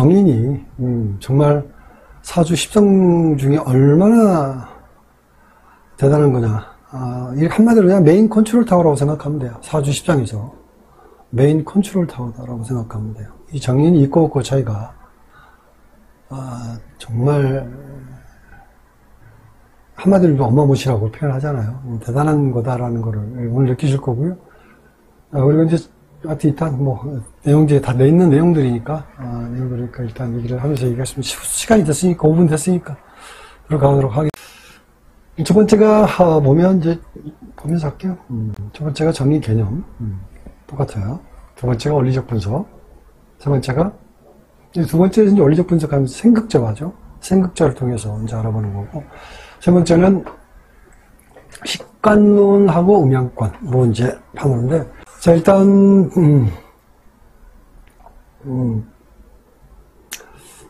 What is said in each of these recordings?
정인이 정말 사주 10성 중에 얼마나 대단한 거냐. 이 한마디로 그냥 메인 컨트롤 타워라고 생각하면 돼요. 사주 10장에서 메인 컨트롤 타워라고 생각하면 돼요. 이 정인이 있고 없고 차이가 정말 한마디로 어마무시라고 표현하잖아요. 대단한 거다라는 거를 오늘 느끼실 거고요. 그리고 이제 일단 내용지에 다 내있는 내용들이니까 내용들이니까 일단 얘기를 하면서 얘기하시면 시간이 됐으니까 5분 됐으니까 들어가도록 하겠습니다. 첫 번째가 보면 이제 보면서 할게요. 첫 번째가 정의 개념 똑같아요. 두 번째가 원리적 분석. 세 번째가 두 번째는 이제 원리적 분석하면서 생극적하죠. 생극적을 통해서 이제 알아보는 거고. 세 번째는 식관론하고 음양권으로 이제 파보는데, 자 일단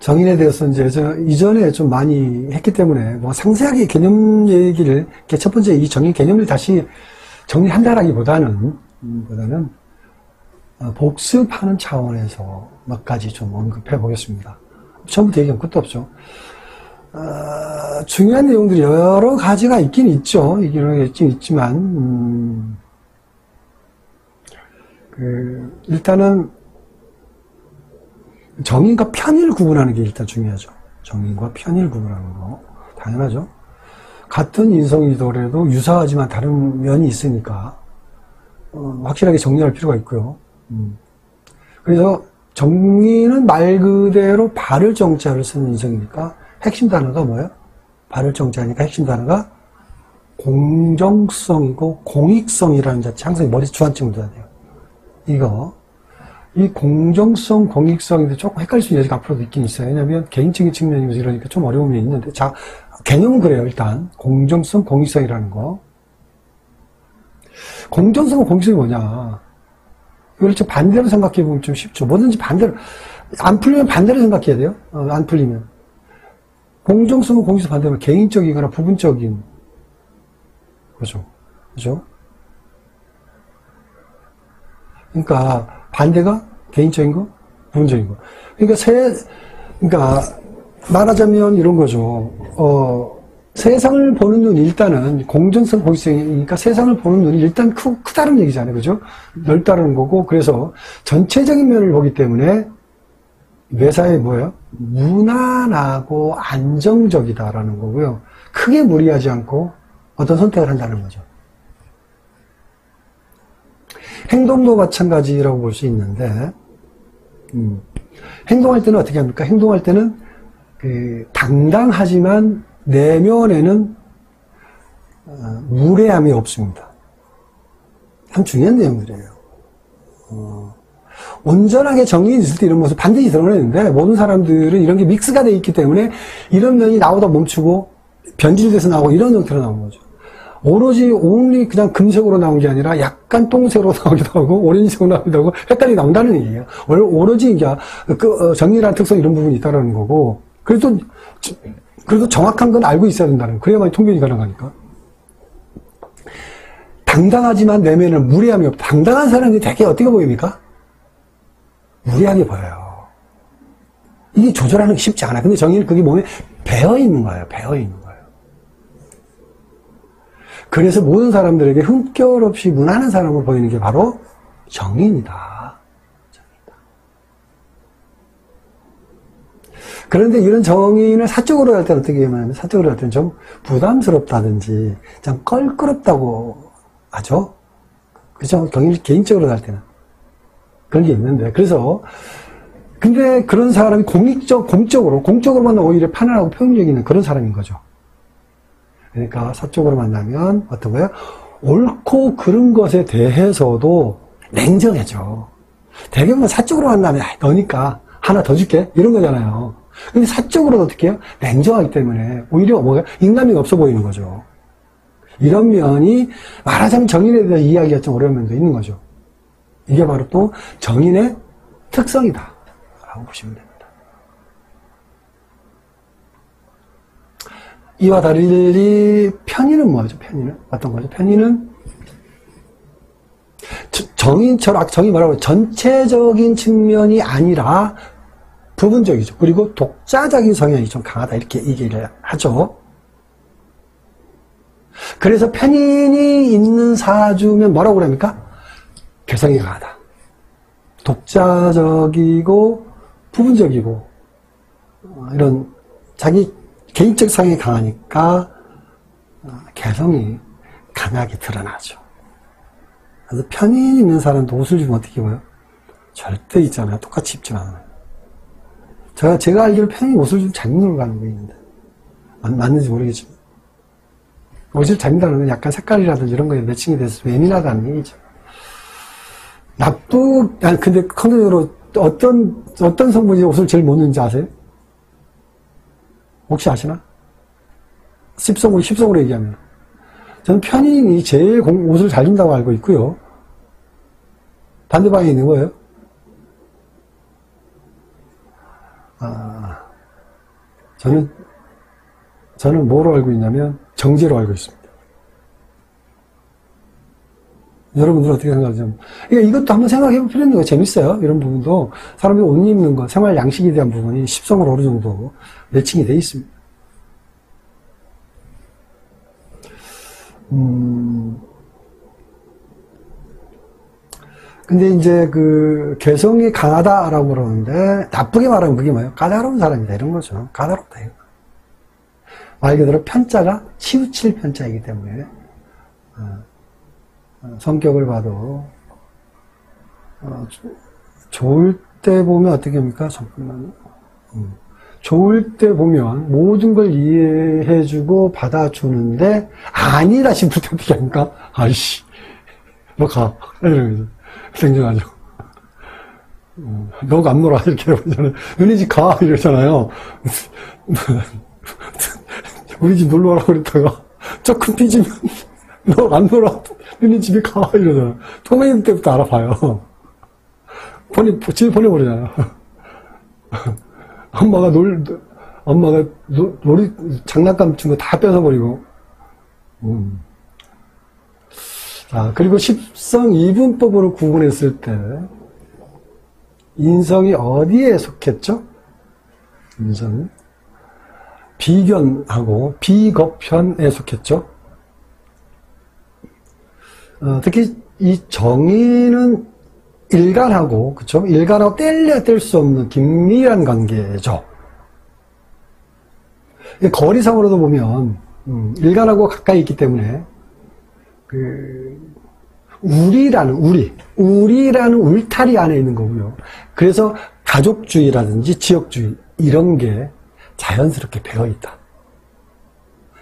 정인에 대해서 이제 이전에 좀 많이 했기 때문에 뭐 상세하게 개념 얘기를 첫 번째 이 정의 개념을 다시 정리한다라기보다는 복습하는 차원에서 몇 가지 좀 언급해 보겠습니다. 처음부터 얘기하면 끝도 없죠. 중요한 내용들이 여러 가지가 있긴 있죠. 있긴 있지만 일단은 정인과 편의를 구분하는 게 일단 중요하죠. 정인과 편의를 구분하는 거 당연하죠. 같은 인성이더라도 유사하지만 다른 면이 있으니까 확실하게 정리할 필요가 있고요. 그래서 정인은 말 그대로 발을 정자를 쓰는 인성이니까 핵심 단어가 뭐예요? 발을 정자니까 핵심 단어가 공정성이고 공익성이라는 자체 항상 머리 주안점을 둬야 돼요. 이 공정성, 공익성인데 조금 헷갈릴 수 있는 여지가 앞으로도 있긴 있어요. 왜냐면 개인적인 측면이면서 이러니까 좀 어려움이 있는데, 자, 개념은 그래요, 일단. 공정성, 공익성이라는 거. 공정성과 공익성이 뭐냐. 이걸 좀 반대로 생각해 보면 좀 쉽죠. 뭐든지 반대로, 안 풀리면 반대로 생각해야 돼요. 안 풀리면. 공정성과 공익성 반대로 개인적이거나 부분적인 거죠. 그죠? 그러니까, 반대가 개인적인 거, 부분적인 거. 그러니까 말하자면 이런 거죠. 세상을 보는 눈이 일단은 공정성, 공익성이니까 세상을 보는 눈이 일단 크다는 얘기잖아요. 그죠? 넓다는 거고, 그래서 전체적인 면을 보기 때문에 매사에 뭐예요? 무난하고 안정적이다라는 거고요. 크게 무리하지 않고 어떤 선택을 한다는 거죠. 행동도 마찬가지라고 볼 수 있는데, 행동할 때는 어떻게 합니까? 행동할 때는 당당하지만 내면에는 무례함이 없습니다. 참 중요한 내용들이에요. 온전하게 정의는 있을 때 이런 모습 반드시 드러내는데, 모든 사람들은 이런 게 믹스가 되어 있기 때문에 이런 면이 나오다 멈추고 변질돼서 나오고 이런 형태로 나오는 거죠. 온리 그냥 금색으로 나온 게 아니라 약간 똥색으로 나오기도 하고 오렌지색으로 나오기도 하고 헷갈리 나온다는 얘기예요. 오로지 이제 정리라는 특성 이런 부분이 있다는 거고, 그래도 정확한 건 알고 있어야 된다는 거. 그래야만 통변이 가능하니까. 당당하지만 내면은 무례함이 없다. 당당한 사람이 되게 어떻게 보입니까? 무례하게 보여요. 이게 조절하는 게 쉽지 않아요. 근데 정의는 그게 몸에 배어 있는 거예요. 배어 있는 거예요. 그래서 모든 사람들에게 흠결 없이 무난한 사람을 보이는 게 바로 정인이다. 그런데 이런 정인을 사적으로 할 때는 어떻게 하면, 사적으로 할 때는 좀 부담스럽다든지, 좀 껄끄럽다고 하죠? 그죠? 개인적으로 할 때는. 그런 게 있는데. 그래서, 근데 그런 사람이 공적으로만 오히려 편안하고 표현력 있는 그런 사람인 거죠. 그러니까 사적으로 만나면 어떤 거예요? 옳고 그른 것에 대해서도 냉정해져. 대개는 사적으로 만나면 너니까 하나 더 줄게 이런 거잖아요. 근데 사적으로는 어떻게 해요? 냉정하기 때문에 오히려 인간미가 없어 보이는 거죠. 이런 면이 말하자면 정인에 대한 이야기가 좀 어려운 면도 있는 거죠. 이게 바로 또 정인의 특성이다 라고 보시면 됩니다. 이와 달리 편의는 뭐죠? 편의는 어떤 거죠? 편의는 정의 뭐라고 전체적인 측면이 아니라 부분적이죠. 그리고 독자적인 성향이 좀 강하다. 이렇게 얘기를 하죠. 그래서 편인이 있는 사주면 뭐라고 그럽니까? 개성이 강하다. 독자적이고 부분적이고 이런 자기 개인적 성향이 강하니까 개성이 강하게 드러나죠. 그래서 편인 있는 사람도 옷을 주면 어떻게 보여? 절대 있잖아요. 똑같이 입진 않아요. 제가 알기로 편인이 옷을 좀 잘 입는 걸로 아는 게 있는데 맞는지 모르겠지만 옷을 잘 입는다는 건 약간 색깔이라든지 이런 거에 매칭이 돼서 예민하다는 얘기죠. 근데 컨텐츠로 어떤 성분이 옷을 제일 못 입는지 아세요? 혹시 아시나? 10성으로 얘기하면. 저는 편인이 제일 옷을 잘 입는다고 알고 있고요. 반대방에 있는 거예요. 저는 뭐로 알고 있냐면, 정제로 알고 있습니다. 여러분들 어떻게 생각하죠? 이것도 한번 생각해 볼 필요 있는 거 재밌어요. 이런 부분도. 사람이 옷 입는 거, 생활 양식에 대한 부분이 10성으로 어느 정도 매칭이 돼 있습니다. 근데 이제 개성이 강하다라고 그러는데, 나쁘게 말하면 그게 뭐예요? 까다로운 사람이다. 이런 거죠. 까다롭다. 이거. 말 그대로 편자가 치우칠 편자이기 때문에, 성격을 봐도, 좋을 때 보면 어떻게 합니까? 잠깐만요. 좋을 때 보면 모든 걸 이해해주고 받아주는데, 아니다 싶을 때 어떻게 합니까? 아이씨, 너 가. 이러면서. 생존하죠. 너가 안 놀아. 이렇게 그러잖아요. 너네 집 가. 이러잖아요. 우리 집 놀러 오라고 그랬다가, 조금 삐지면, 너 안 놀아. 너네 집에 가. 이러잖아요. 토메인 때부터 알아봐요. 집에 보내버리잖아요. 엄마가 장난감 준 거 다 뺏어버리고. 그리고 10성 2분법으로 구분했을 때, 인성이 어디에 속했죠? 인성이 비견하고 비겁편에 속했죠. 특히 이 정의는 일간하고, 그쵸? 일간하고 뗄래야 뗄 수 없는 긴밀한 관계죠. 거리상으로도 보면, 일간하고 가까이 있기 때문에, 우리라는 울타리 안에 있는 거고요. 그래서 가족주의라든지 지역주의, 이런 게 자연스럽게 배어있다.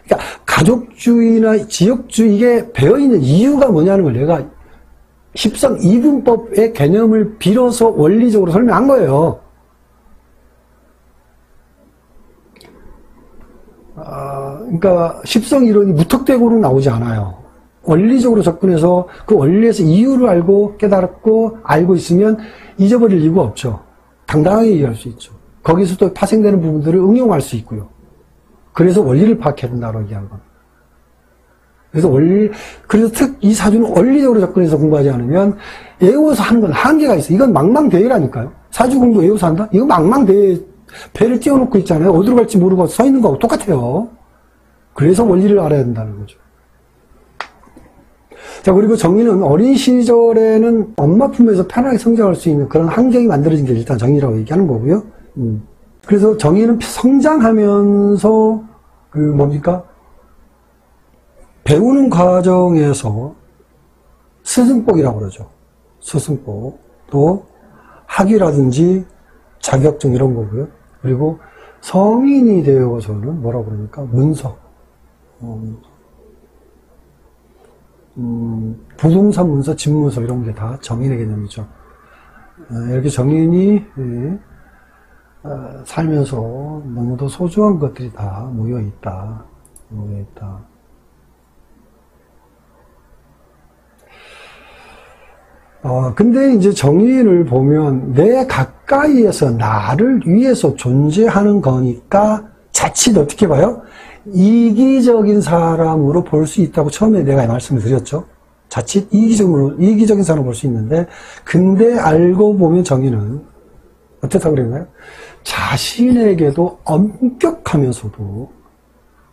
그러니까 가족주의나 지역주의에 배어있는 이유가 뭐냐는 걸 내가 10성 2분법의 개념을 빌어서 원리적으로 설명한 거예요. 그러니까 10성 이론이 무턱대고는 나오지 않아요. 원리적으로 접근해서 그 원리에서 이유를 알고 깨달았고 알고 있으면 잊어버릴 이유가 없죠. 당당하게 얘기할 수 있죠. 거기서 또 파생되는 부분들을 응용할 수 있고요. 그래서 원리를 파악해야 된다고 얘기한 겁니다. 그래서 이 사주는 원리적으로 접근해서 공부하지 않으면 외워서 하는 건 한계가 있어요. 이건 망망대해라니까요. 사주 공부 외워서 한다? 이거 망망대해. 배를 띄워놓고 있잖아요. 어디로 갈지 모르고 서 있는 거하고 똑같아요. 그래서 원리를 알아야 된다는 거죠. 자, 그리고 정의는 어린 시절에는 엄마 품에서 편하게 성장할 수 있는 그런 환경이 만들어진 게 일단 정의라고 얘기하는 거고요. 그래서 정의는 성장하면서 뭡니까? 배우는 과정에서 스승복이라고 그러죠. 스승복. 또 학위라든지 자격증 이런 거고요. 그리고 성인이 되어서는 뭐라고 그러니까? 문서. 부동산 문서, 집문서 이런 게 다 정인의 개념이죠. 이렇게 정인이 살면서 너무도 소중한 것들이 다 모여있다. 근데 이제 정의를 보면 내 가까이에서 나를 위해서 존재하는 거니까 자칫 어떻게 봐요? 이기적인 사람으로 볼 수 있다고 처음에 내가 말씀을 드렸죠. 자칫 이기적인 사람으로 볼 수 있는데, 근데 알고 보면 정의는 어떻다고 그랬나요? 자신에게도 엄격하면서도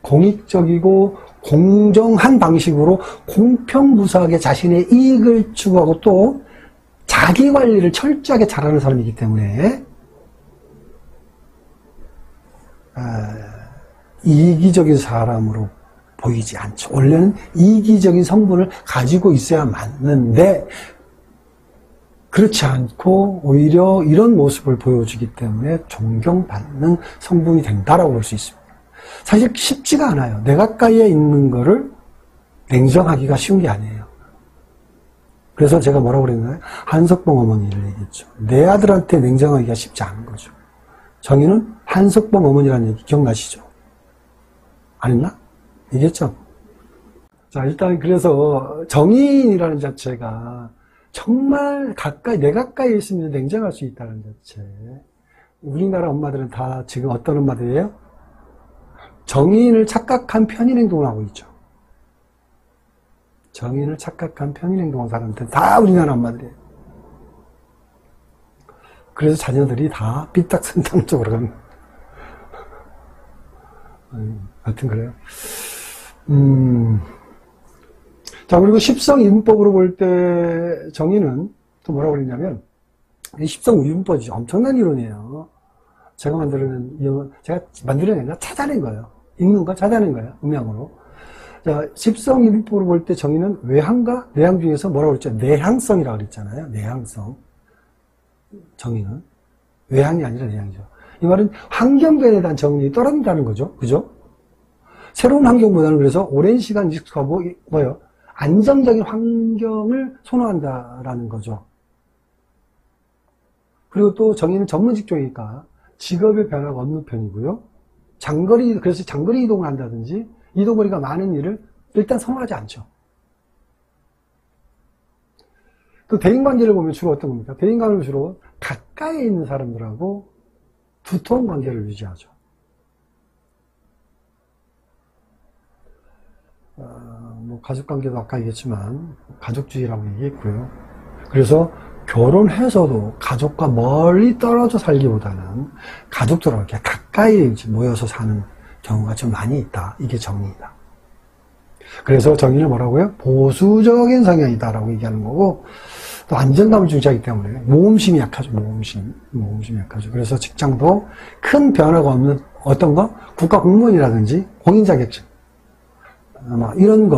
공익적이고 공정한 방식으로 공평무사하게 자신의 이익을 추구하고 또 자기 관리를 철저하게 잘하는 사람이기 때문에 이기적인 사람으로 보이지 않죠. 원래는 이기적인 성분을 가지고 있어야 맞는데 그렇지 않고 오히려 이런 모습을 보여주기 때문에 존경받는 성분이 된다라고 볼 수 있습니다. 사실 쉽지가 않아요. 내 가까이에 있는 거를 냉정하기가 쉬운 게 아니에요. 그래서 제가 뭐라고 그랬나요? 한석봉 어머니를 얘기했죠. 내 아들한테 냉정하기가 쉽지 않은 거죠. 정의는 한석봉 어머니라는 얘기 기억나시죠? 안 했나? 얘기했죠? 자, 일단 그래서 정의인이라는 자체가 정말 내 가까이에 있으면 냉정할 수 있다는 자체. 우리나라 엄마들은 다 지금 어떤 엄마들이에요? 정의인을 착각한 편인 행동을 하고 있죠. 정의인을 착각한 편인 행동한 사람들 다 우리나라 엄마들이에요. 그래서 자녀들이 다 삐딱선탕 쪽으로 갑니다. 하여튼 그래요. 자, 그리고 십성이분법으로 볼 때 정의는 또 뭐라고 그랬냐면, 이 십성이분법이 엄청난 이론이에요. 제가 만들어낸 찾아낸 거예요. 읽는 거 찾아낸 거예요. 음양으로. 자, 십성이분법으로 볼 때 정의는 외향과 내향 중에서 뭐라고 그랬죠? 내향성이라고 그랬잖아요. 내향성. 정의는. 외향이 아니라 내향이죠. 이 말은 환경변에 대한 정의이 떨어진다는 거죠. 그죠? 새로운 환경보다는 그래서 오랜 시간 익숙하고, 안정적인 환경을 선호한다라는 거죠. 그리고 또 정의는 전문 직종이니까 직업의 변화가 없는 편이고요. 그래서 장거리 이동을 한다든지 이동거리가 많은 일을 일단 선호하지 않죠. 또 대인관계를 보면 주로 어떤 겁니까? 대인관계를 주로 가까이 있는 사람들하고 두터운 관계를 유지하죠. 가족관계도 아까 얘기했지만 가족주의라고 얘기했고요. 그래서 결혼해서도 가족과 멀리 떨어져 살기보다는 가족들하고 이렇게 가까이 모여서 사는 경우가 좀 많이 있다. 이게 정의이다. 그래서 정의는 뭐라고요? 보수적인 성향이다라고 얘기하는 거고, 또 안정감을 중시하기 때문에 모험심이 약하죠. 모험심이 약하죠. 그래서 직장도 큰 변화가 없는 어떤 거? 국가 공무원이라든지 공인 자격증 이런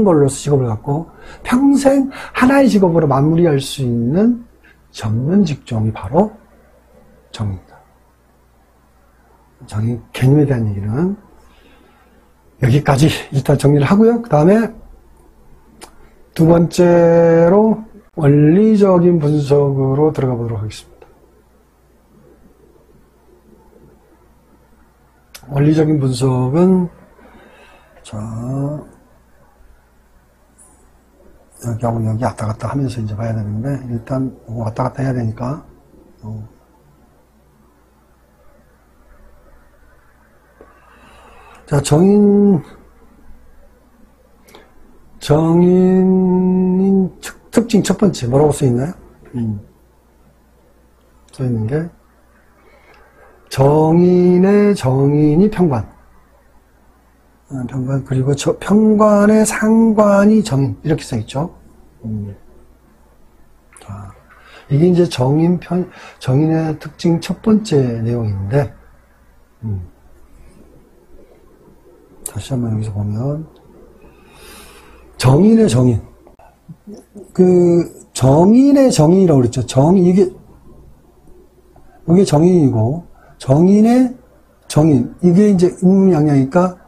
걸로서 직업을 갖고 평생 하나의 직업으로 마무리할 수 있는 전문 직종이 바로 정의입니다. 정의 개념에 대한 얘기는 여기까지 일단 정리를 하고요. 그 다음에 두 번째로 원리적인 분석으로 들어가 보도록 하겠습니다. 원리적인 분석은 여기하고 여기 왔다 갔다 하면서 이제 봐야 되는데, 일단 왔다 갔다 해야 되니까, 자, 정인인 특징 첫 번째, 뭐라고 써있나요? 써있는 게, 정인의 정인이 평관. 평관, 그리고 평관의 상관이 정인, 이렇게 써있죠. 자, 이게 이제 정인의 특징 첫 번째 내용인데, 다시 한번 여기서 보면, 정인의 정인. 정인의 정인이라고 그랬죠. 이게 정인이고, 정인의 정인. 이게 이제 음양양이니까,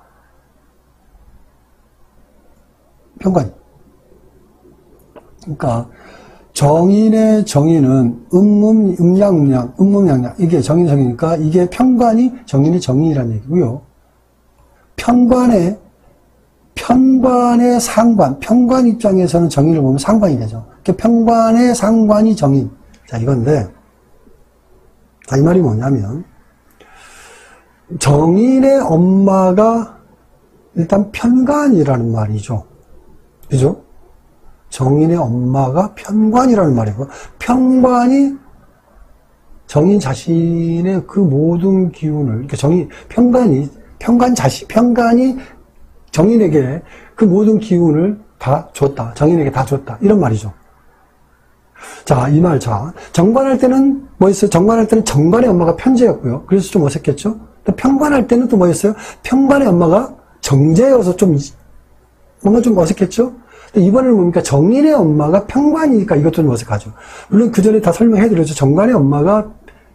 평관. 그러니까 정인의 정인은 음양, 음양양 이게 정인성이니까 이게 평관이 정인의 정인이라는 얘기고요. 평관의 상관, 평관 입장에서는 정인을 보면 상관이 되죠. 평관의 상관이 정인. 자, 이건데, 자, 이 말이 뭐냐면 정인의 엄마가 일단 편관이라는 말이죠. 그죠? 정인의 엄마가 편관이라는 말이고, 편관이 정인 자신의 그 모든 기운을, 그러니까 편간이 정인에게 그 모든 기운을 다 줬다. 정인에게 다 줬다. 이런 말이죠. 자, 이 말, 자. 정관할 때는 뭐였어요? 정관할 때는 정관의 엄마가 편재였고요. 그래서 좀 어색했죠? 또 편관할 때는 또 뭐였어요? 편관의 엄마가 정제여서 뭔가 좀 어색했죠? 근데 이번에는 뭡니까? 정인의 엄마가 편관이니까 이것도 좀 어색하죠. 물론 그 전에 다 설명해드렸죠. 정관의 엄마가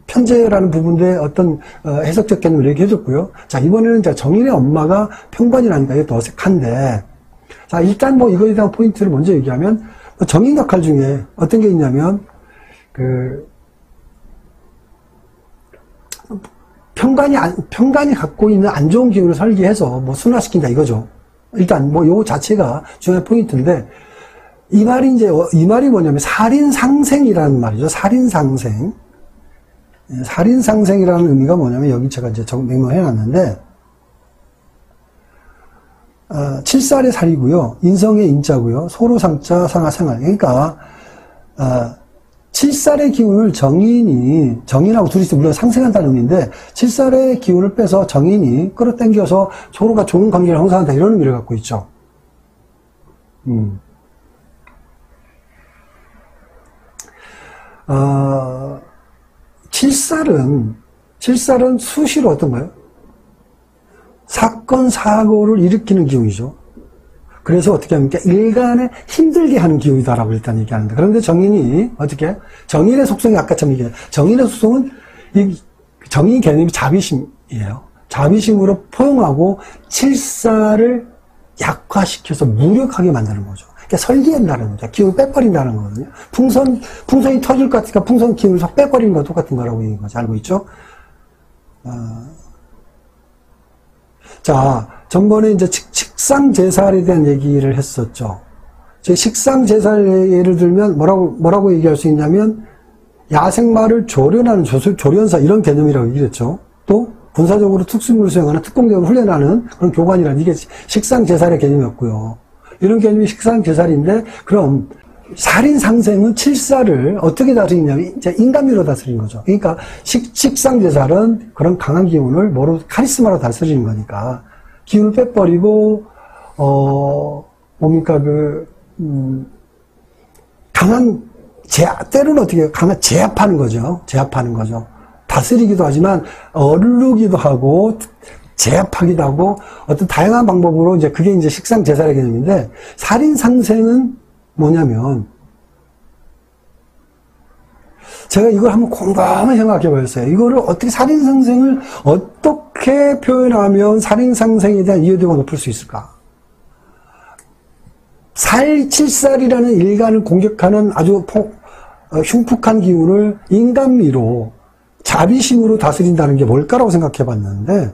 편재라는 부분에 어떤 해석적 개념을 얘기해줬고요. 자, 이번에는 정인의 엄마가 편관이라니까 이것도 어색한데, 자, 일단 뭐 이거에 대한 포인트를 먼저 얘기하면, 정인 역할 중에 어떤 게 있냐면, 편관이 갖고 있는 안 좋은 기운을 설계해서 뭐 순화시킨다 이거죠. 일단 뭐 요거 자체가 중요한 포인트인데, 이 말이 뭐냐면 살인상생이라는 말이죠. 살인상생. 살인상생이라는 의미가 뭐냐면, 여기 제가 이제 명명해 놨는데, 칠살의 살이고요, 인성의 인자고요, 소로상자, 상하생활. 그러니까 칠살의 기운을 정인하고 둘이서 물론 상생한다는 의미인데, 칠살의 기운을 빼서 정인이 끌어당겨서 서로가 좋은 관계를 형성한다, 이런 의미를 갖고 있죠. 칠살은 수시로 어떤가요? 사건, 사고를 일으키는 기운이죠. 그래서 어떻게 합니까? 일간에 힘들게 하는 기운이다라고 일단 얘기하는데, 그런데 정인이 어떻게? 정인의 속성이 아까처럼 얘기해요. 정인의 속성은 정인 개념이 자비심이에요. 자비심으로 포용하고 칠살을 약화시켜서 무력하게 만드는 거죠. 그러니까 설계한다는 거죠. 기운을 빼버린다는 거거든요. 풍선이 터질 것 같으니까 풍선 기운을 싹 빼버리는 거와 똑같은 거라고 얘기한 거죠. 알고 있죠? 자, 전번에 이제 식상제살에 대한 얘기를 했었죠. 식상제살 예를 들면 뭐라고 얘기할 수 있냐면, 야생마를 조련하는 조련사, 이런 개념이라고 얘기했죠. 또 군사적으로 특수임무를 수행하는 특공대원을 훈련하는 그런 교관이라는, 이게 식상제살의 개념이었고요. 이런 개념이 식상제살인데, 그럼 살인상생은 칠살을 어떻게 다스리냐면 이제 인간미로 다스리는 거죠. 그러니까 식상제살은 그런 강한 기운을 카리스마로 다스리는 거니까, 기운을 빼버리고 뭡니까 때로는 어떻게 강한 제압하는 거죠. 다스리기도 하지만 어르르기도 하고 제압하기도 하고, 어떤 다양한 방법으로 이제 그게 이제 식상제살의 개념인데, 살인상생은 뭐냐면, 제가 이걸 한번 곰곰이 생각해 보였어요. 이거를 살인상생을 어떻게 표현하면 살인상생에 대한 이해도가 높을 수 있을까? 칠살이라는 일간을 공격하는 아주 흉폭한 기운을 인간미로, 자비심으로 다스린다는 게 뭘까라고 생각해 봤는데,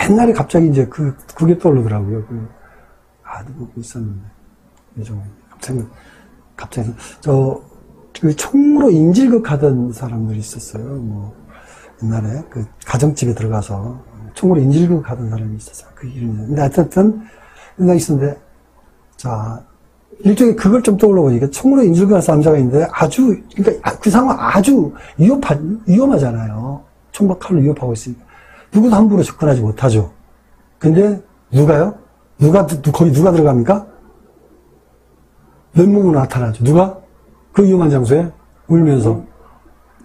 옛날에 갑자기 이제 그게 떠오르더라고요. 누구 있었는데. 예전에. 갑자기, 총으로 인질극 하던 사람들이 있었어요. 뭐, 옛날에 가정집에 들어가서 총으로 인질극 하던 사람이 있었어요. 그 이름이. 근데 하여튼, 생각이 있었는데, 자, 일종의 그걸 좀 떠올려 보니까 총으로 인질극 한 남자가 있는데 그러니까 그 상황 아주 위험하잖아요. 총과 칼로 위협하고 있으니까. 누구도 함부로 접근하지 못하죠. 근데 누가요? 거기 누가 들어갑니까? 맨몸으로 나타나죠. 누가? 그 위험한 장소에 울면서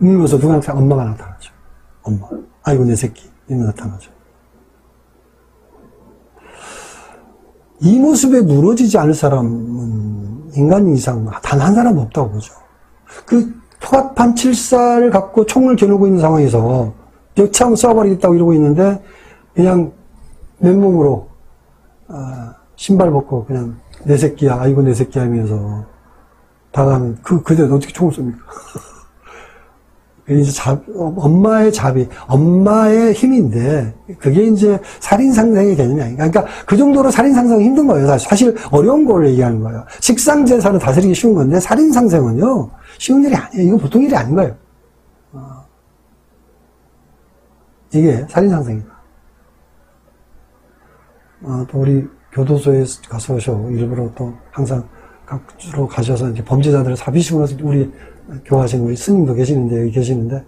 누구한테? 엄마가 나타나죠. 엄마. 아이고 내 새끼. 이러면 나타나죠. 이 모습에 무너지지 않을 사람은 인간 이상 단 한 사람 없다고 보죠. 포갑한 칠살을 갖고 총을 겨누고 있는 상황에서 역창 쏴버리겠다고 이러고 있는데, 그냥 맨몸으로 신발 벗고 그냥 내 새끼야, 아이고 내 새끼야 하면서 다가가면 그대로 어떻게 총을 쏩니까? 이제 엄마의 자비, 엄마의 힘인데, 그게 이제 살인상생의 개념이 아닌가. 그러니까 그 정도로 살인상생은 힘든 거예요. 사실 어려운 걸 얘기하는 거예요. 식상제사는 다스리기 쉬운 건데, 살인상생은요, 쉬운 일이 아니에요. 이건 보통 일이 아닌 거예요. 이게 살인상생이다. 또 우리 교도소에 가서 일부러 또 항상 각주로 가셔서 이제 범죄자들을 사비시고 나서 우리 교화하시는 우리 스님도 계시는데, 여기 계시는데,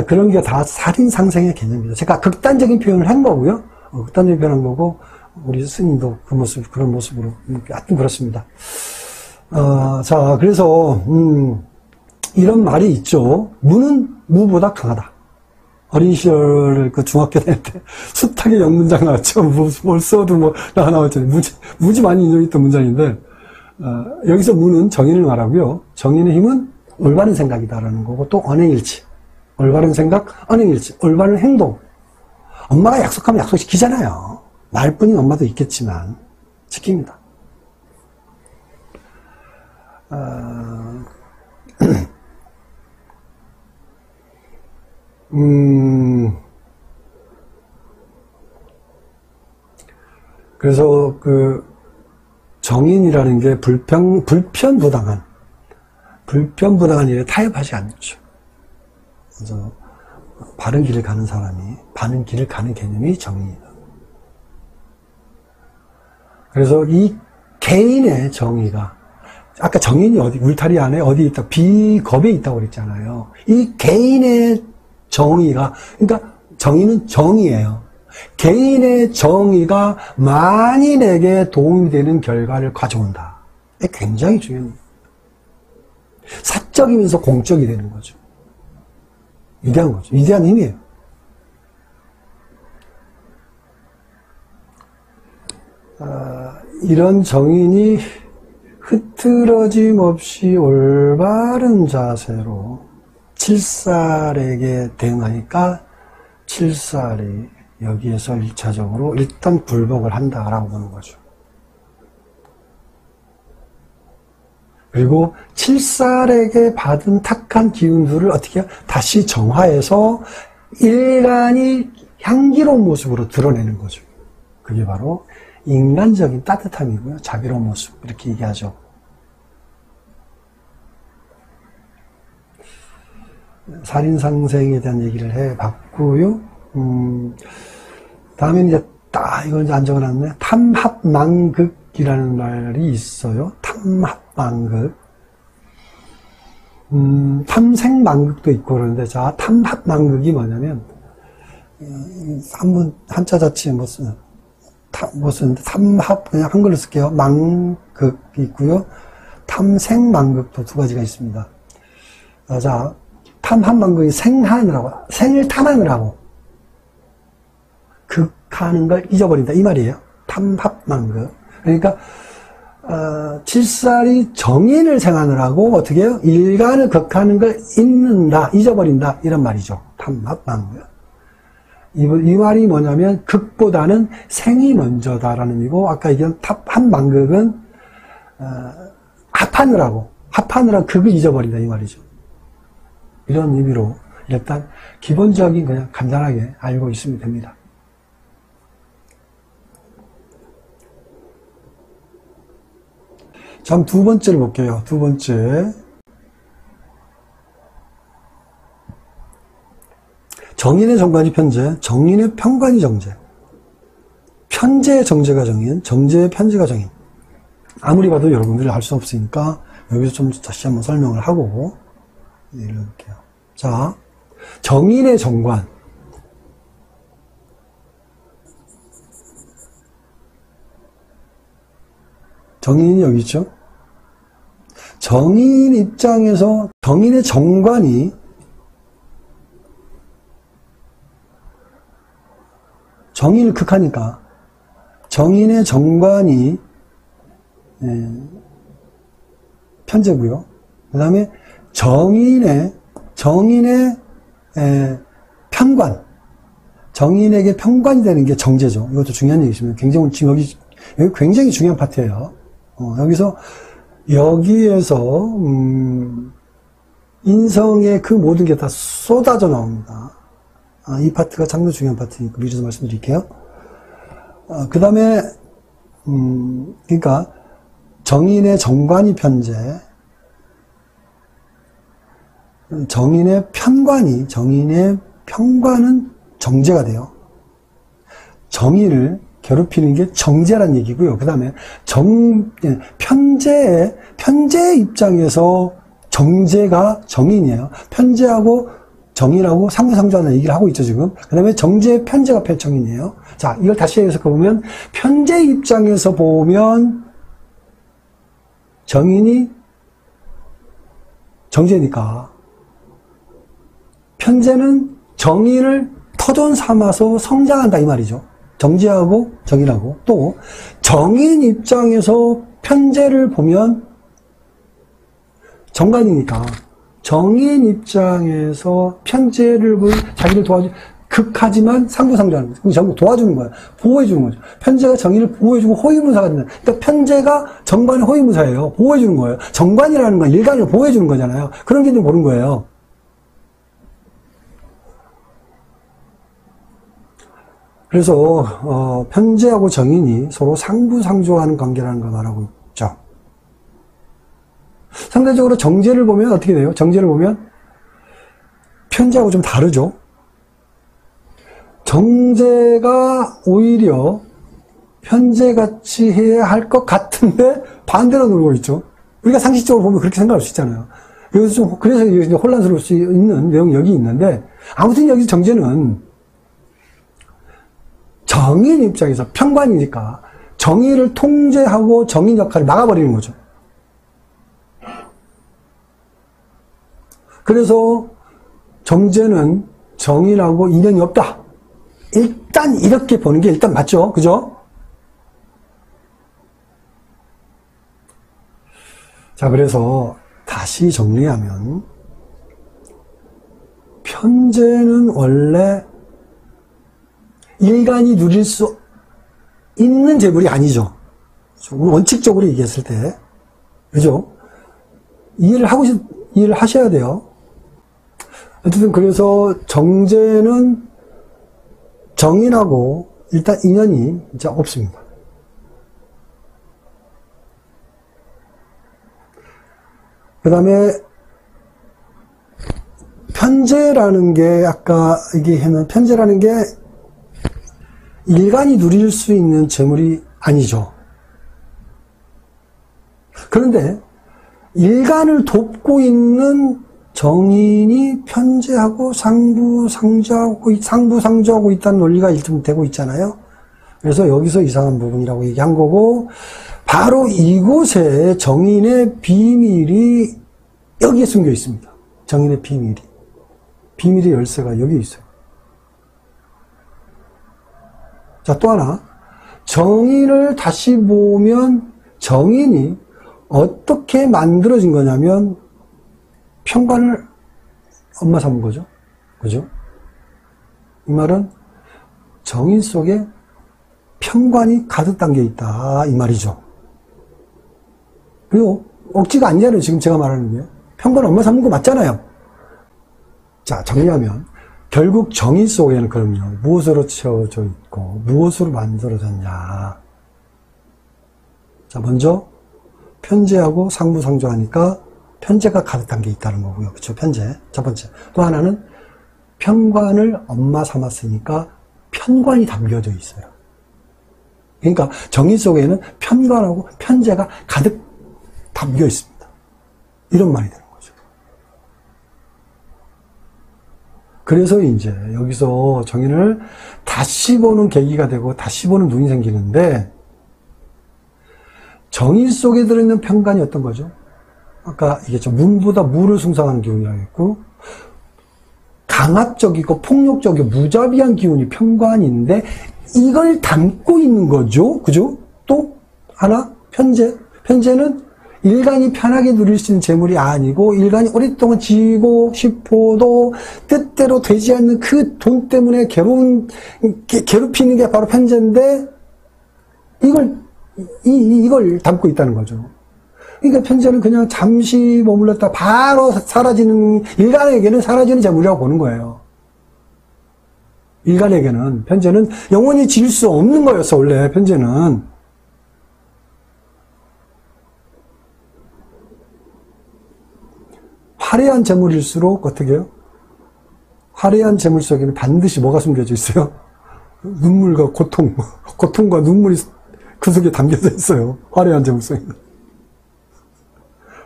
그런 게 다 살인상생의 개념입니다. 제가 극단적인 표현을 한 거고요. 극단적인 표현을 한 거고, 우리 스님도 그 모습, 그런 모습으로, 하여튼 그렇습니다. 자, 그래서, 이런 말이 있죠. 무는 무보다 강하다. 어린 시절 그 중학교 다닐 때 숱하게 영문장 나왔죠. 뭘 써도 뭐 나왔잖아요. 무지 많이 인용했던 문장인데, 여기서 무는 정의를 말하고요. 정의의 힘은 올바른 생각이다라는 거고, 또 언행일치. 올바른 생각, 언행일치. 올바른 행동. 엄마가 약속하면 약속 지키잖아요. 말뿐인 엄마도 있겠지만 지킵니다. 그래서 그 정인이라는 게 불편부당한 일에 타협하지 않죠. 그래서 바른 길을 가는 사람이 바른 길을 가는 개념이 정의이다. 그래서 이 개인의 정의가 아까 정인이 어디 울타리 안에 어디 있다 비겁에 있다고 그랬잖아요. 이 개인의 정의가 그러니까 정의는 정의예요. 개인의 정의가 만인에게 도움이 되는 결과를 가져온다. 이게 굉장히 중요합니다. 사적이면서 공적이 되는 거죠. 위대한 거죠. 위대한 힘이에요. 이런 정인이 흐트러짐 없이 올바른 자세로 칠살에게 대응하니까 칠살이 여기에서 1차적으로 일단 굴복을 한다라고 보는 거죠. 그리고 칠살에게 받은 탁한 기운들을 어떻게 해요? 다시 정화해서 인간이 향기로운 모습으로 드러내는 거죠. 그게 바로 인간적인 따뜻함이고요. 자비로운 모습 이렇게 얘기하죠. 살인상생에 대한 얘기를 해봤고요. 다음에 이제 이건 이제 안 적어놨네. 탐합망극이라는 말이 있어요. 탐합망극. 탐생망극도 있고 그러는데, 자, 탐합망극이 뭐냐면, 한자 자체에 뭐 쓰는데, 탐합, 그냥 한글로 쓸게요. 망극이 있고요. 탐생망극도 두 가지가 있습니다. 자, 탐합망극이 생을 탐하느라고. 극하는 걸 잊어버린다. 이 말이에요. 탐합망극. 그러니까, 칠살이 정인을 생하느라고 어떻게 해요? 일간을 극하는 걸 잊어버린다. 이런 말이죠. 탐합망극. 이 말이 뭐냐면 극보다는 생이 먼저다라는 의미고 아까 얘기한 탑합망극은 합하느라고 극을 잊어버린다 이 말이죠. 이런 의미로 일단 기본적인 그냥 간단하게 알고 있으면 됩니다. 자, 두 번째를 볼게요. 두 번째. 정인의 정관이 편재, 정인의 편관이 정재. 편재의 정재가 정인, 정재의 편재가 정인. 아무리 봐도 여러분들이 알 수 없으니까 여기서 좀 다시 한번 설명을 하고 읽을게요. 자, 정인의 정관. 정인이 여기 있죠? 정인 입장에서 정인의 정관이 정인을 극하니까 정인의 정관이 편재고요. 그 다음에 정인의 편관, 정인에게 편관이 되는 게 정재죠. 이것도 중요한 얘기지만 여기 굉장히 중요한 파트예요. 여기에서 인성의 그 모든 게 다 쏟아져 나옵니다. 이 파트가 참으로 중요한 파트니까 미리서 말씀드릴게요. 그 다음에 그러니까 정인의 정관이 편재, 정인의 편관은 정제가 돼요. 정인을 괴롭히는 게 정제란 얘기고요. 그 다음에 편제의 입장에서 정제가 정인이에요. 편제하고 정인하고 상부상조하는 얘기를 하고 있죠, 지금. 그 다음에 정제, 편제가 정인이에요. 자, 이걸 다시 해석해보면, 편제 입장에서 보면, 정인이 정제니까, 편제는 정인을 터전 삼아서 성장한다, 이 말이죠. 정제하고 정인하고. 또, 정인 입장에서 편제를 보면, 정관이니까, 정인 입장에서 편제를 자기를 극하지만 상부상조하는 거죠. 전부 도와주는 거야. 보호해주는 거죠. 편제가 정인을 보호해주고 호위무사가 된다. 그러니까 편제가 정관의 호위무사예요. 보호해주는 거예요. 정관이라는 건 일간을 보호해주는 거잖아요. 그런 기준을 보는 거예요. 그래서 편제하고 정인이 서로 상부상조하는 관계라는 걸 말하고 있죠. 상대적으로 정제를 보면 어떻게 돼요? 정제를 보면 편제하고 좀 다르죠. 정제가 오히려 편제같이 해야 할 것 같은데 반대로 놀고 있죠. 우리가 상식적으로 보면 그렇게 생각할 수 있잖아요. 그래서 이제 혼란스러울 수 있는 내용이 여기 있는데, 아무튼 여기 정제는 정인 입장에서 편관이니까 정의를 통제하고 정인 역할을 막아버리는 거죠. 그래서 정제는 정인하고 인연이 없다. 일단 이렇게 보는 게 일단 맞죠. 그죠? 자, 그래서 다시 정리하면 편제는 원래 일간이 누릴 수 있는 재물이 아니죠. 원칙적으로 얘기했을 때. 그죠? 이해를 하셔야 돼요. 어쨌든 그래서 정제는 정인하고 일단 인연이 진짜 없습니다. 그 다음에 편제라는 게 아까 얘기했는 편제라는 게 일간이 누릴 수 있는 재물이 아니죠. 그런데 일간을 돕고 있는 정인이 편제하고 상부상조하고 있다는 논리가 일좀 되고 있잖아요. 그래서 여기서 이상한 부분이라고 얘기한 거고, 바로 이곳에 정인의 비밀이 여기에 숨겨 있습니다. 정인의 비밀의 열쇠가 여기 있어요. 자, 또 하나, 정인을 다시 보면 정인이 어떻게 만들어진 거냐면 편관을 엄마 삼은 거죠. 그죠? 이 말은 정인 속에 편관이 가득 담겨 있다, 이 말이죠. 그리고 억지가 아니잖아요, 지금 제가 말하는 게. 편관 엄마 삼은 거 맞잖아요. 자, 정리하면 결국 정인 속에는 그럼요, 무엇으로 채워져 있고 무엇으로 만들어졌냐. 자, 먼저 편제하고 상부상조하니까 편제가 가득 담겨 있다는 거고요. 그렇죠? 편제. 첫 번째. 또 하나는 편관을 엄마 삼았으니까 편관이 담겨져 있어요. 그러니까 정인 속에는 편관하고 편제가 가득 담겨 있습니다. 이런 말이 되는 거죠. 그래서 이제 여기서 정인을 다시 보는 계기가 되고 다시 보는 눈이 생기는데, 정인 속에 들어있는 편관이 어떤 거죠? 아까 얘기했죠. 문보다 무를 숭상하는 기운이라고 했고, 강압적이고 폭력적이고 무자비한 기운이 편관인데 이걸 담고 있는 거죠. 그죠? 또 하나, 편제. 편제는 일간이 편하게 누릴 수 있는 재물이 아니고 일간이 오랫동안 지고 싶어도 뜻대로 되지 않는 그 돈 때문에 괴롭히는 게 바로 편제인데 이걸 담고 있다는 거죠. 그러니까 편제는 그냥 잠시 머물렀다 바로 사라지는, 일간에게는 사라지는 재물이라고 보는 거예요. 일간에게는, 편제는 영원히 질 수 없는 거였어, 원래, 편제는. 화려한 재물일수록 어떻게 해요? 화려한 재물 속에는 반드시 뭐가 숨겨져 있어요? 눈물과 고통, 고통과 눈물이 그 속에 담겨져 있어요. 화려한 재물성이.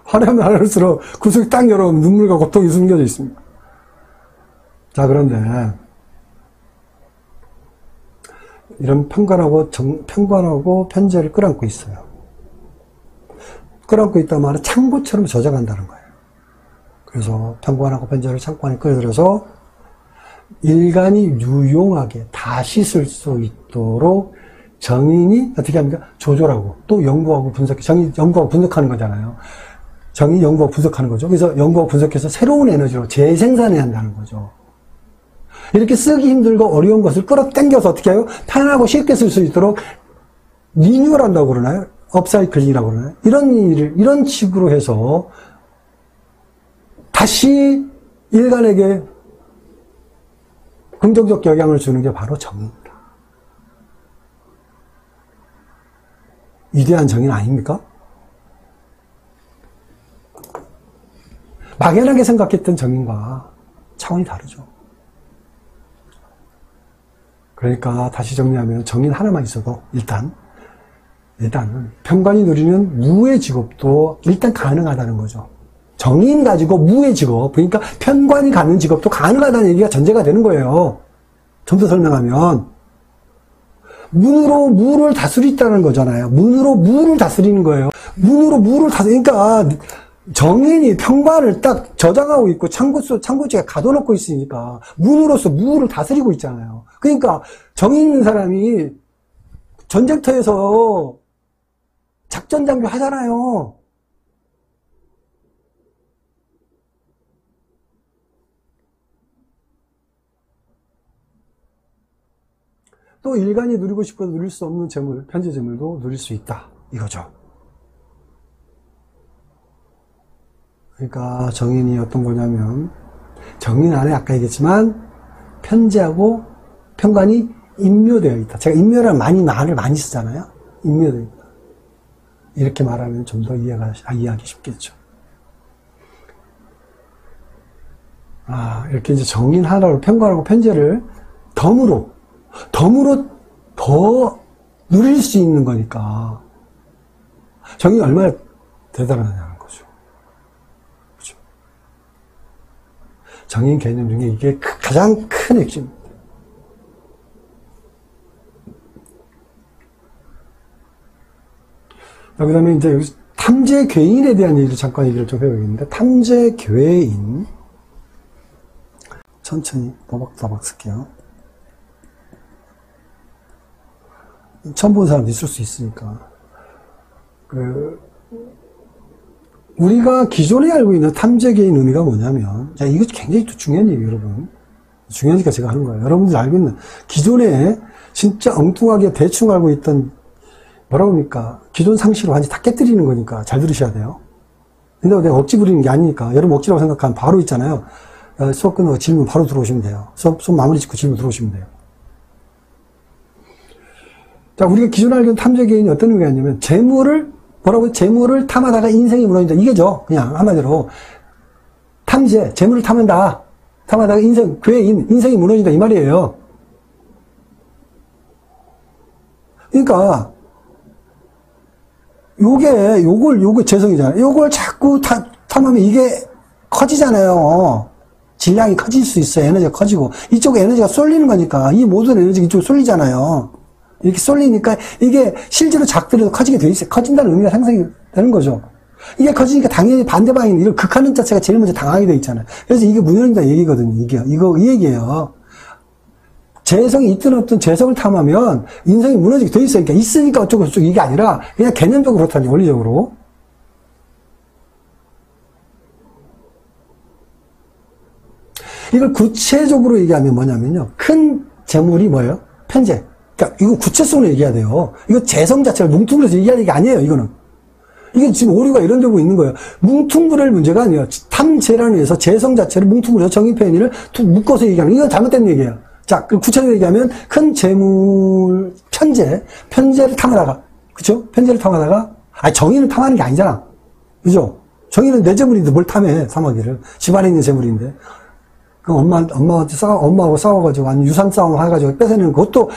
화려하면 화려할수록 그 속에 딱 열어보면 눈물과 고통이 숨겨져 있습니다. 자, 그런데 이런 편관하고 편재를 끌어안고 있어요. 끌어안고 있단 말은 창고처럼 젖어간다는 거예요. 그래서 편관하고 편재를 창고 안에 끌어들여서 일간이 유용하게 다시 쓸 수 있도록 정인이 어떻게 합니까? 조절하고 또 연구하고 분석해. 정인 연구하고 분석하는 거잖아요. 정인이 연구하고 분석하는 거죠. 그래서 연구하고 분석해서 새로운 에너지로 재생산해야 한다는 거죠. 이렇게 쓰기 힘들고 어려운 것을 끌어당겨서 어떻게 해요? 편하고 쉽게 쓸 수 있도록 리뉴얼한다고 그러나요? 업사이클링이라고 그러나요? 이런 식으로 해서 다시 일간에게 긍정적 영향을 주는 게 바로 정의입니다. 위대한 정의는 아닙니까? 막연하게 생각했던 정의과 차원이 다르죠. 그러니까 다시 정리하면 정의는 하나만 있어도 일단은 편관이 누리는 무의 직업도 일단 가능하다는 거죠. 정의인 가지고 무의 직업, 그러니까 편관이 갖는 직업도 가능하다는 얘기가 전제가 되는 거예요. 좀 더 설명하면 문으로 무를 다스리다는 거잖아요. 문으로 무를 다스리는 거예요. 문으로 무를 다스리니까 정인이 편관을 딱 저장하고 있고 창고지에 가둬놓고 있으니까 문으로서 무를 다스리고 있잖아요. 그러니까 정인 있는 사람이 전쟁터에서 작전 장교 하잖아요. 또 일간이 누리고 싶어도 누릴 수 없는 재물, 편재 재물도 누릴 수 있다. 이거죠. 그러니까 정인이 어떤 거냐면 정인 안에 아까 얘기했지만 편재하고 편관이 인묘되어 있다. 제가 인묘라는 말을 많이 쓰잖아요. 인묘되어 있다. 이렇게 말하면 좀 더 이해하기 쉽겠죠. 이렇게 이제 정인 하나로 편관하고 편재를 덤으로 더 누릴 수 있는 거니까 정인이 얼마나 대단하냐는 거죠. 그렇죠? 정인 개념 중에 이게 가장 큰 핵심입니다. 그 다음에 이제 여기서 탐재괴인에 대한 얘기를 잠깐 얘기를 좀 해보겠는데, 탐재괴인. 천천히 또박또박 쓸게요. 처음 본 사람도 있을 수 있으니까. 우리가 기존에 알고 있는 탐재괴인 의미가 뭐냐면, 자, 이거 굉장히 또 중요한 얘기예요, 여러분. 중요하니까 제가 하는 거예요. 여러분들이 알고 있는, 기존에 진짜 엉뚱하게 대충 알고 있던, 뭐라고 합니까? 기존 상식으로 완전히 다 깨뜨리는 거니까 잘 들으셔야 돼요. 근데 내가 억지 부리는 게 아니니까, 여러분 억지라고 생각하면 바로 있잖아요. 수업 끝나고 질문 바로 들어오시면 돼요. 수업 마무리 짓고 질문 들어오시면 돼요. 자, 우리가 기존에 알고 있는 탐재괴인이 어떤 의미가 있냐면, 재물을 탐하다가 인생이 무너진다. 이게죠. 그냥 한마디로. 재물을 탐하다가 인생이 무너진다. 이 말이에요. 그러니까, 요게 재성이잖아요. 요걸 자꾸 탐하면 이게 커지잖아요. 질량이 커질 수 있어요. 에너지가 커지고. 이쪽에 에너지가 쏠리는 거니까. 이 모든 에너지가 이쪽으로 쏠리잖아요. 이렇게 쏠리니까 이게 실제로 작더라도 커지게 돼 있어요. 커진다는 의미가 상상이 되는 거죠. 이게 커지니까 당연히 반대 방향, 이걸 극하는 자체가 제일 먼저 당하게 돼 있잖아요. 그래서 이게 무너진다 얘기거든요. 이 얘기예요. 재성이 있든 없든 재성을 탐하면 인생이 무너지게 돼 있어요. 그러니까 있으니까 어쩌고 이게 아니라 그냥 개념적으로 그렇다니, 원리적으로. 이걸 구체적으로 얘기하면 뭐냐면요. 큰 재물이 뭐예요? 편재. 그러니까 이거 구체성으로 얘기해야 돼요. 이거 재성 자체를 뭉뚱그려서 얘기하는 게 아니에요, 이거는. 이게 지금 오류가 이런 데고 있는 거예요. 뭉뚱그릴 문제가 아니에요. 탐재라는 의해서 재성 자체를 뭉뚱그려서 정의편의를 묶어서 얘기하는, 이건 잘못된 얘기예요. 자, 그럼 구체적으로 얘기하면 큰 재물, 편재를 탐하다가, 그쵸? 편재를 탐하다가, 정의를 탐하는 게 아니잖아. 그죠? 정의는 내 재물인데 뭘 탐해, 탐하기를. 집안에 있는 재물인데. 그 엄마하고 싸워가지고, 아니, 유산 싸움 해가지고 뺏어내는 그것도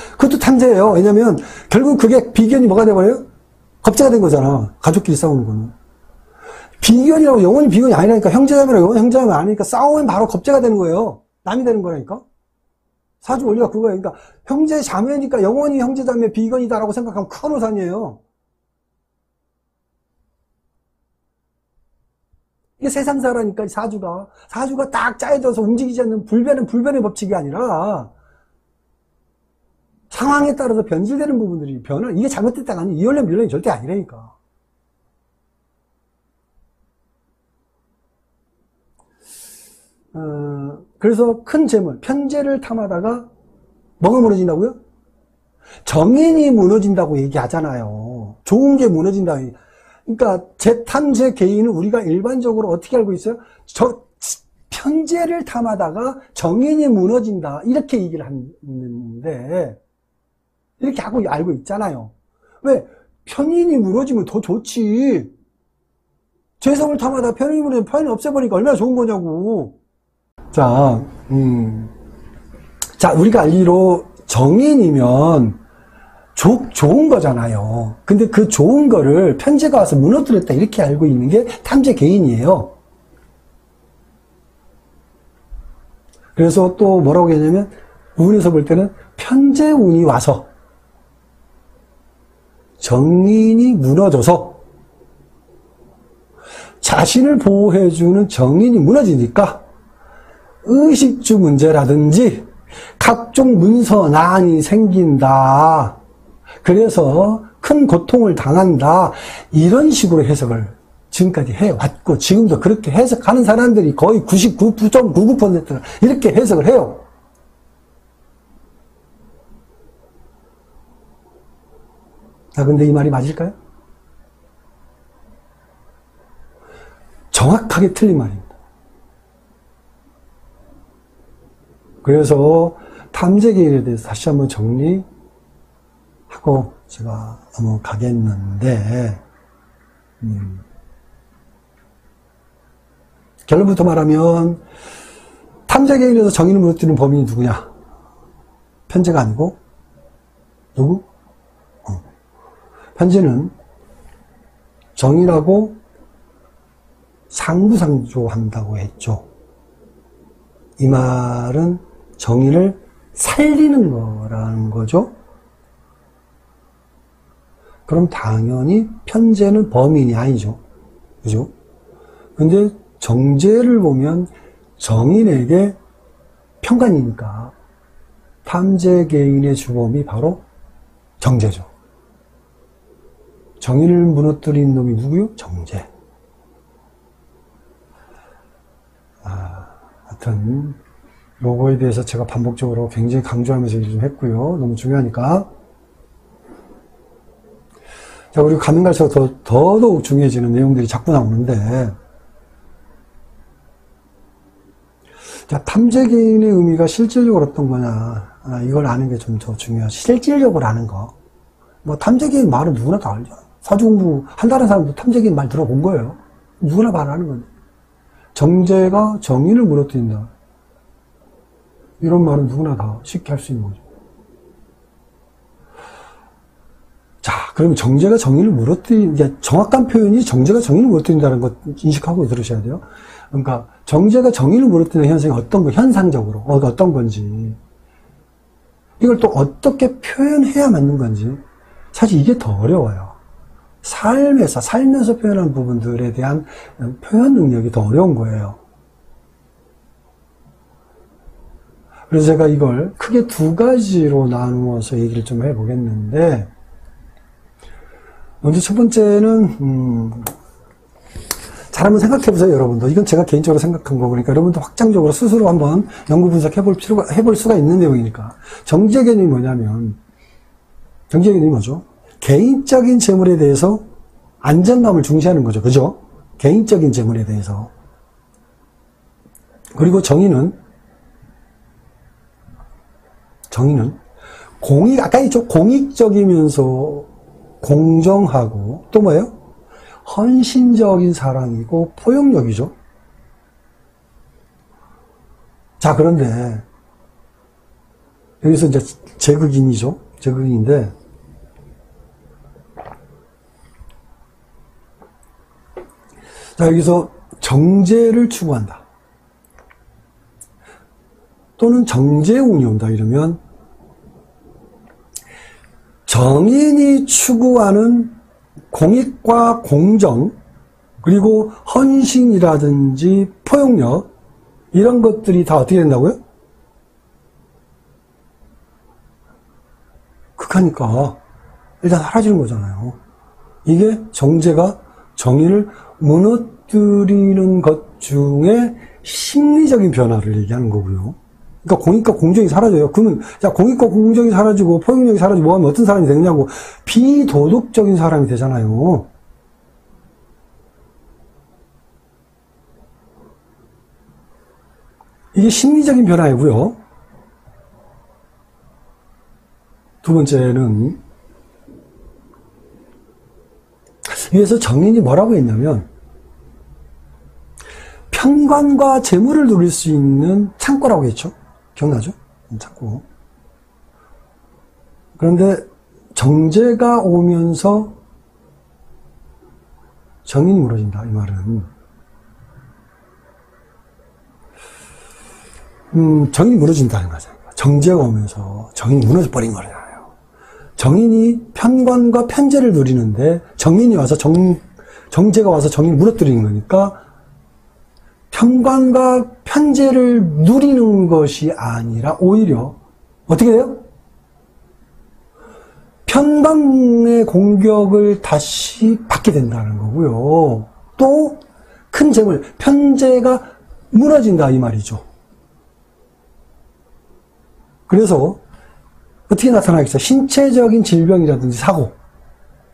탐재예요. 왜냐면, 결국 그게 비견이 뭐가 돼버려요? 겁재가 된 거잖아. 가족끼리 싸우는 거는. 비견이라고 영원히 비견이 아니라니까, 형제자매라고 영원히 형제자매 아니니까, 싸우면 바로 겁재가 되는 거예요. 남이 되는 거라니까? 사주 원리가 그거예요. 그러니까, 형제자매니까 영원히 형제자매 비견이다라고 생각하면 큰 오산이에요. 이게 세상사라니까, 사주가 딱 짜여져서 움직이지 않는 불변의 법칙이 아니라, 상황에 따라서 변질되는 부분들이 이게 잘못됐다가 아니, 이혼련 밀련이 절대 아니라니까. 그래서 큰 재물, 편재를 탐하다가, 뭐가 무너진다고요? 정인이 무너진다고 얘기하잖아요. 좋은 게 무너진다. 그러니까 제 개인은 우리가 일반적으로 어떻게 알고 있어요? 편재를 탐하다가 정인이 무너진다 이렇게 얘기를 하는데 이렇게 하고 알고 있잖아요. 왜? 편인이 무너지면 더 좋지. 재성을 탐하다가 편인이 무너지면 편인이 없애버리니까 얼마나 좋은 거냐고. 자, 우리가 알기로 정인이면 좋은 거잖아요. 근데 그 좋은 거를 편재가 와서 무너뜨렸다 이렇게 알고 있는 게 탐재 개인이에요. 그래서 또 뭐라고 했냐면 운에서 볼 때는 편재 운이 와서 정인이 무너져서 자신을 보호해주는 정인이 무너지니까 의식주 문제라든지 각종 문서난이 생긴다. 그래서 큰 고통을 당한다. 이런 식으로 해석을 지금까지 해왔고 지금도 그렇게 해석하는 사람들이 거의 99.99%가 이렇게 해석을 해요. 자, 근데 이 말이 맞을까요? 정확하게 틀린 말입니다. 그래서 탐재개인에 대해서 다시 한번 정리하고 제가 넘어가겠는데 결론부터 말하면 탐재개인에서 정인을 무너뜨리는 범인이 누구냐? 편재가 아니고 누구? 편재는 정인하고 상부상조한다고 했죠. 이 말은 정인을 살리는 거라는 거죠. 그럼 당연히 편재는 범인이 아니죠. 그죠? 근데 정재를 보면 정인에게 편관이니까 탐재개인의 주범이 바로 정재죠. 정인을 무너뜨린 놈이 누구요? 정재. 하여튼 요거에 대해서 제가 반복적으로 굉장히 강조하면서 얘기 좀 했고요. 너무 중요하니까. 자, 그리고 가면 갈수록 더더욱 중요해지는 내용들이 자꾸 나오는데, 자, 탐재개인의 의미가 실질적으로 어떤 거냐, 이걸 아는 게 좀 더 중요하죠. 실질적으로 아는 거. 뭐, 탐재개인 말은 누구나 다 알죠. 사주 공부 한다는 사람도 탐재개인 말 들어본 거예요. 누구나 말하는 건데. 정재가 정인을 무너뜨린다. 이런 말은 누구나 다 쉽게 할 수 있는 거죠. 자, 그럼 정재가 정인을 이제 정확한 표현이 정재가 정인을 무너뜨린다는 것 인식하고 들으셔야 돼요. 그러니까 정재가 정인을 무너뜨리는 현상이 어떤 거, 현상적으로 어떤 건지, 이걸 또 어떻게 표현해야 맞는 건지, 사실 이게 더 어려워요. 살면서 표현하는 부분들에 대한 표현 능력이 더 어려운 거예요. 그래서 제가 이걸 크게 두 가지로 나누어서 얘기를 좀 해보겠는데, 먼저 첫 번째는, 잘 한번 생각해보세요, 여러분도. 이건 제가 개인적으로 생각한 거고, 그러니까 여러분도 확장적으로 스스로 한번 연구 해볼 수가 있는 내용이니까. 정재개념이 뭐냐면, 정재개념이 뭐죠? 개인적인 재물에 대해서 안정감을 중시하는 거죠. 그죠? 개인적인 재물에 대해서. 그리고 정의는 아까 있죠? 공익적이면서 공정하고, 또 뭐예요? 헌신적인 사랑이고, 포용력이죠. 자, 그런데 여기서 이제 제극인이죠. 제극인인데 자, 여기서 정제를 추구한다. 또는 정제운이 온다 이러면 정인이 추구하는 공익과 공정 그리고 헌신이라든지 포용력 이런 것들이 다 어떻게 된다고요? 극하니까 일단 사라지는 거잖아요. 이게 정제가 정의를 무너뜨리는 것 중에 심리적인 변화를 얘기하는 거고요. 그러니까 공익과 공정이 사라져요. 그러면 자, 공익과 공정이 사라지고 포용력이 사라지고 뭐 하면 어떤 사람이 되느냐고, 비도덕적인 사람이 되잖아요. 이게 심리적인 변화이고요. 두 번째는 위에서 정인이 뭐라고 했냐면 평관과 재물을 누릴 수 있는 창고라고 했죠. 기억나죠? 창고. 그런데 정제가 오면서 정인이 무너진다 이 말은 정인이 무너진다는 거잖아요. 정제가 오면서 정인이 무너져 버린 거잖아요. 정인이 편관과 편제를 누리는데 정인이 와서 정제가 와서 정인을 무너뜨리는 거니까 편관과 편제를 누리는 것이 아니라 오히려 어떻게 돼요? 편관의 공격을 다시 받게 된다는 거고요. 또 큰 재물, 편제가 무너진다 이 말이죠. 그래서 어떻게 나타나겠어요? 신체적인 질병이라든지 사고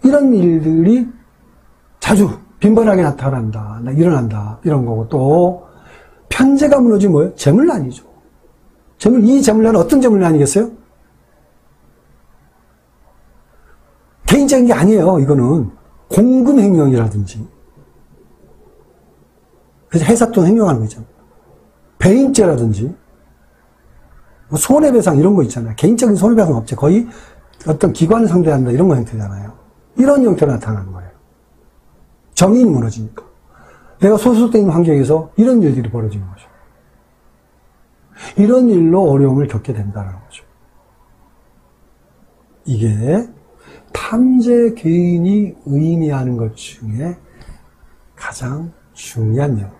이런 일들이 자주 빈번하게 나타난다, 일어난다 이런 거고, 또 편제가 무너지면 뭐예요? 재물난이죠. 이 재물난은 어떤 재물난이겠어요? 개인적인 게 아니에요. 이거는 공금횡령이라든지 그래서 해사돈 횡령하는 거죠. 배임죄라든지 뭐 손해배상 이런 거 있잖아요. 개인적인 손해배상 없지. 거의 어떤 기관을 상대한다 이런 거 형태잖아요. 이런 형태로 나타나는 거예요. 정인이 무너지니까. 내가 소속되어 있는 환경에서 이런 일들이 벌어지는 거죠. 이런 일로 어려움을 겪게 된다는 거죠. 이게 탐제 개인이 의미하는 것 중에 가장 중요한 내용.